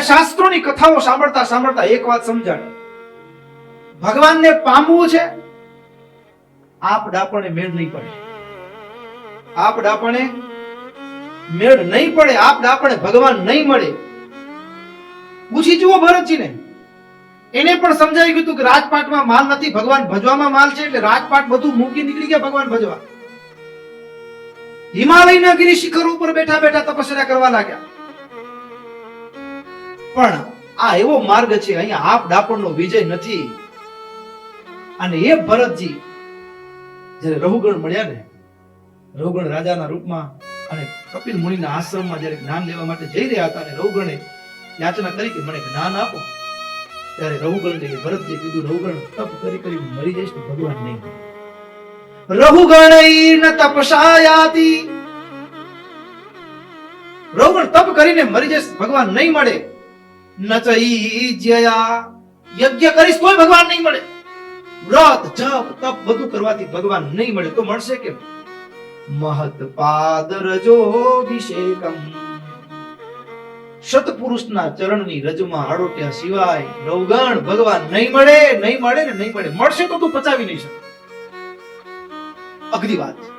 શાસ્ત્રોની કથાઓ સાંભળતા સાંભળતા એક વાત સમજાણી, ભગવાનને પામવું છે, આપ ડાપણે મેળ નહીં પડે. આપ ડાપણે મેળ નહીં પડે, આપ ડાપણે ભગવાન નહીં મળે. પૂછી જુઓ ભરતજીને, એને પણ સમજાઈ ગયું હતું કે રાજપાટમાં માલ નથી, ભગવાન ભજવામાં માલ છે. એટલે રાજપાટ બધું મૂકી નીકળી ગયા ભગવાન ભજવા. હિમાલયના ગિરી શિખર ઉપર બેઠા બેઠા તપસ્યા કરવા લાગ્યા. પણ આ એવો માર્ગ છે, અહીંયા આપ ડાપણનો વિજય નથી. અને એ ભરતજી જ્યારે રઘુગણ મળ્યા ને, રઘુગણ રાજાના રૂપમાં અને કપિલ મુનિના આશ્રમમાં જ્યારે જ્ઞાન લેવા માટે જઈ રહ્યા હતા, અને રઘુગણે યાચના કરી કે મને જ્ઞાન આપો, ત્યારે રઘુગણને ભરતજી કીધું, રઘુગણ તપ કરી કરી મરી જઈશ તો ભગવાન નહીં. રઘુગણૈર્ન તપસાયાતિ, રઘુગણ તપ કરીને મરી જઈશ, ભગવાન નહીં મળે. નચૈજ્યયા, યજ્ઞ કરીશ તોય ભગવાન નહીં મળે. વ્રત જપ તપ બધું કરવાથી ભગવાન નહીં મળે. તો મળશે કેમ? મહત પાદ રજોભિષેકમ, સતપુરુષના ચરણની રજમાં આડોટ્યા સિવાય રવગણ ભગવાન નહીં મળે, નહીં મળે ને નહીં મળે. મળશે તો તું પચાવી નહીં શકે. અઘરી વાત છે.